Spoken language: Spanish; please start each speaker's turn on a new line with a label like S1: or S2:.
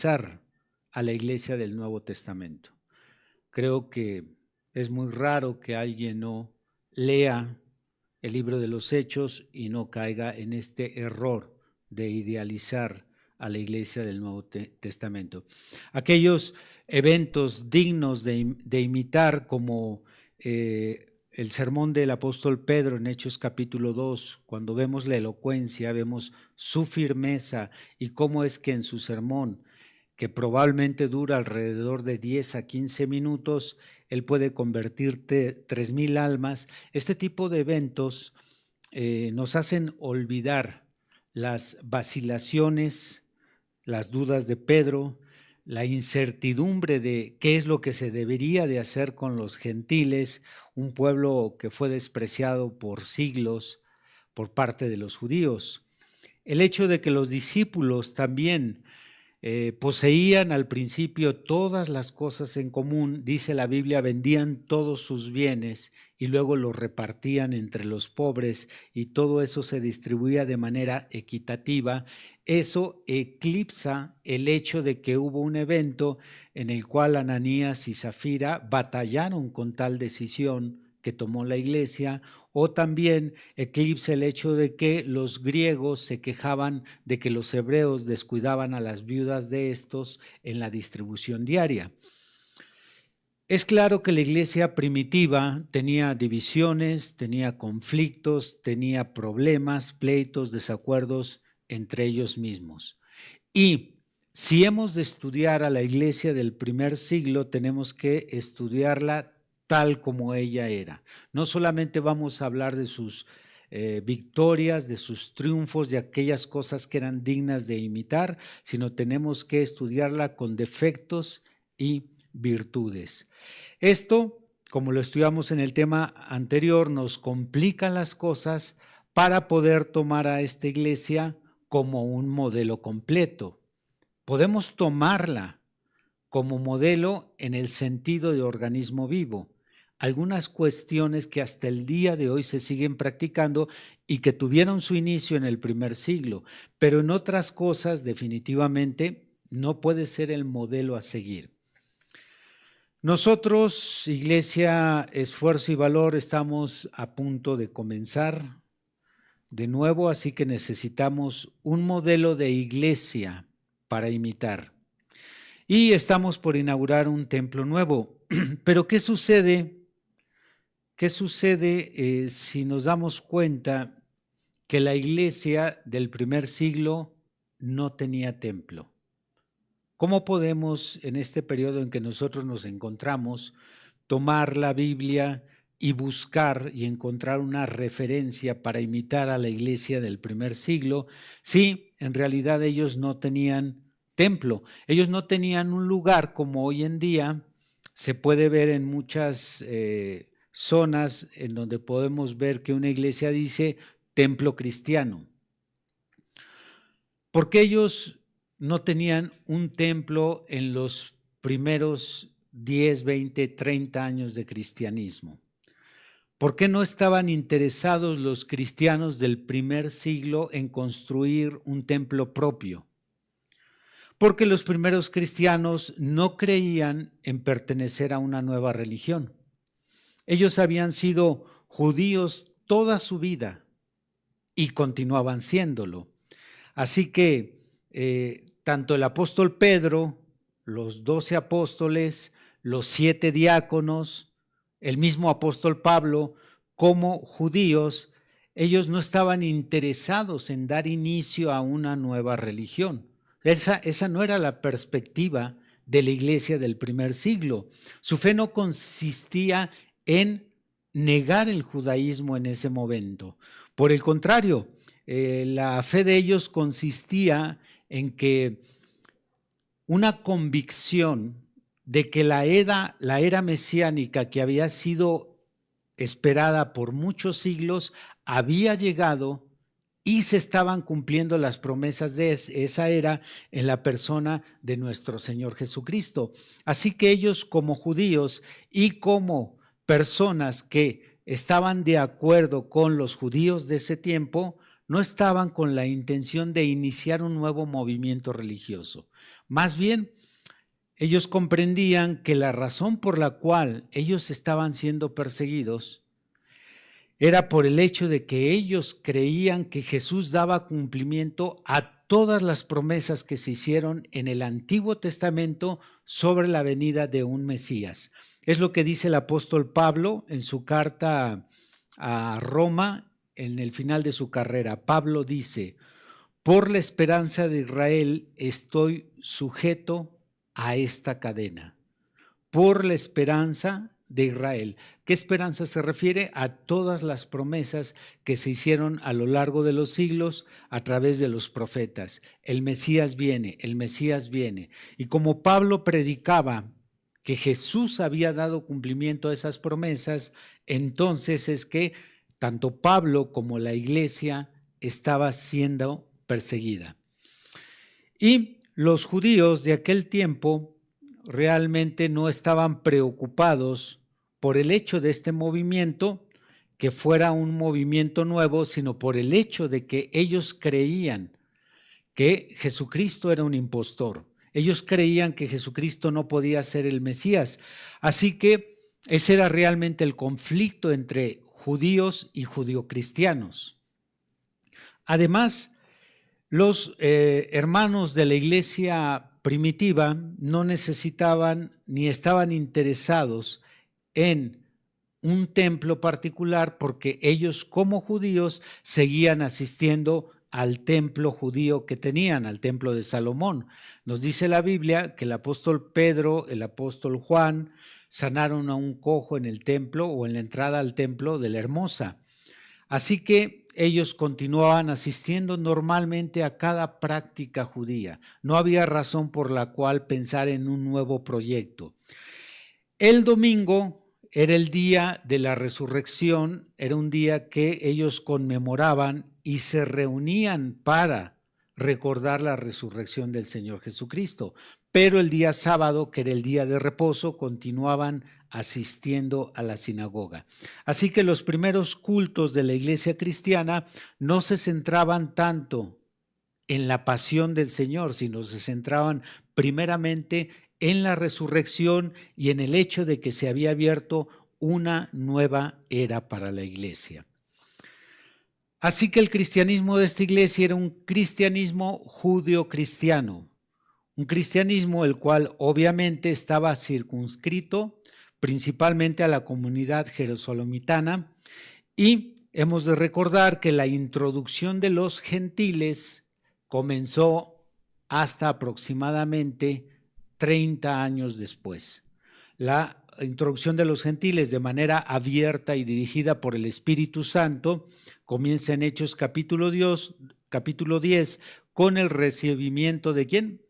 S1: a la iglesia del Nuevo Testamento. Creo que es muy raro que alguien no lea el libro de los Hechos y no caiga en este error de idealizar a la iglesia del Nuevo Testamento. Aquellos eventos dignos de imitar, como el sermón del apóstol Pedro en Hechos capítulo 2, cuando vemos la elocuencia, vemos su firmeza y cómo es que en su sermón, que probablemente dura alrededor de 10 a 15 minutos, él puede convertirte 3,000 almas. Este tipo de eventos nos hacen olvidar las vacilaciones, las dudas de Pedro, la incertidumbre de qué es lo que se debería de hacer con los gentiles, un pueblo que fue despreciado por siglos por parte de los judíos. El hecho de que los discípulos también poseían al principio todas las cosas en común, dice la Biblia, vendían todos sus bienes y luego los repartían entre los pobres y todo eso se distribuía de manera equitativa. Eso eclipsa el hecho de que hubo un evento en el cual Ananías y Zafira batallaron con tal decisión que tomó la iglesia, o también eclipsa el hecho de que los griegos se quejaban de que los hebreos descuidaban a las viudas de estos en la distribución diaria. Es claro que la iglesia primitiva tenía divisiones, tenía conflictos, tenía problemas, pleitos, desacuerdos entre ellos mismos. Y si hemos de estudiar a la iglesia del primer siglo, tenemos que estudiarla tal como ella era. No solamente vamos a hablar de sus victorias, de sus triunfos, de aquellas cosas que eran dignas de imitar, sino tenemos que estudiarla con defectos y virtudes. Esto, como lo estudiamos en el tema anterior, nos complica las cosas para poder tomar a esta iglesia como un modelo completo. Podemos tomarla como modelo en el sentido de organismo vivo. Algunas cuestiones que hasta el día de hoy se siguen practicando y que tuvieron su inicio en el primer siglo, pero en otras cosas definitivamente no puede ser el modelo a seguir. Nosotros, Iglesia Esfuerzo y Valor, estamos a punto de comenzar de nuevo, así que necesitamos un modelo de iglesia para imitar. Y estamos por inaugurar un templo nuevo. Pero ¿qué sucede? ¿Qué sucede si nos damos cuenta que la iglesia del primer siglo no tenía templo? ¿Cómo podemos, en este periodo en que nosotros nos encontramos, tomar la Biblia y buscar y encontrar una referencia para imitar a la iglesia del primer siglo si en realidad ellos no tenían templo? Ellos no tenían un lugar como hoy en día se puede ver en muchas zonas en donde podemos ver que una iglesia dice templo cristiano. Porque ellos no tenían un templo en los primeros 10, 20, 30 años de cristianismo. ¿Por qué no estaban interesados los cristianos del primer siglo en construir un templo propio? Porque los primeros cristianos no creían en pertenecer a una nueva religión. Ellos habían sido judíos toda su vida y continuaban siéndolo. Así que tanto el apóstol Pedro, los 12 apóstoles, los 7 diáconos, el mismo apóstol Pablo, como judíos, ellos no estaban interesados en dar inicio a una nueva religión. Esa no era la perspectiva de la iglesia del primer siglo. Su fe no consistía en negar el judaísmo en ese momento. Por el contrario, la fe de ellos consistía en que una convicción de que la era mesiánica que había sido esperada por muchos siglos había llegado y se estaban cumpliendo las promesas de esa era en la persona de nuestro Señor Jesucristo. Así que ellos, como judíos y como personas que estaban de acuerdo con los judíos de ese tiempo, no estaban con la intención de iniciar un nuevo movimiento religioso. Más bien, ellos comprendían que la razón por la cual ellos estaban siendo perseguidos era por el hecho de que ellos creían que Jesús daba cumplimiento a todas las promesas que se hicieron en el Antiguo Testamento sobre la venida de un Mesías. Es lo que dice el apóstol Pablo en su carta a Roma, en el final de su carrera. Pablo dice: por la esperanza de Israel estoy sujeto a esta cadena. Por la esperanza de Israel. ¿Qué esperanza se refiere? A todas las promesas que se hicieron a lo largo de los siglos a través de los profetas. El Mesías viene, el Mesías viene. Y como Pablo predicaba que Jesús había dado cumplimiento a esas promesas, entonces es que tanto Pablo como la iglesia estaba siendo perseguida. Y los judíos de aquel tiempo realmente no estaban preocupados por el hecho de este movimiento, que fuera un movimiento nuevo, sino por el hecho de que ellos creían que Jesucristo era un impostor. Ellos creían que Jesucristo no podía ser el Mesías. Así que ese era realmente el conflicto entre judíos y judio-cristianos. Además, los hermanos de la iglesia primitiva no necesitaban ni estaban interesados en un templo particular, porque ellos como judíos seguían asistiendo al templo judío que tenían, al templo de Salomón. Nos dice la Biblia que el apóstol Pedro, el apóstol Juan, sanaron a un cojo en el templo o en la entrada al templo de la Hermosa. Así que ellos continuaban asistiendo normalmente a cada práctica judía. No había razón por la cual pensar en un nuevo proyecto. El domingo era el día de la resurrección, era un día que ellos conmemoraban y se reunían para recordar la resurrección del Señor Jesucristo. Pero el día sábado, que era el día de reposo, continuaban asistiendo a la sinagoga. Así que los primeros cultos de la iglesia cristiana no se centraban tanto en la pasión del Señor, sino se centraban primeramente en la resurrección y en el hecho de que se había abierto una nueva era para la iglesia. Así que el cristianismo de esta iglesia era un cristianismo judeo-cristiano, un cristianismo el cual obviamente estaba circunscrito principalmente a la comunidad jerosolomitana, y hemos de recordar que la introducción de los gentiles comenzó hasta aproximadamente 30 años después. La introducción de los gentiles de manera abierta y dirigida por el Espíritu Santo comienza en Hechos capítulo 10 con el recibimiento de ¿quién?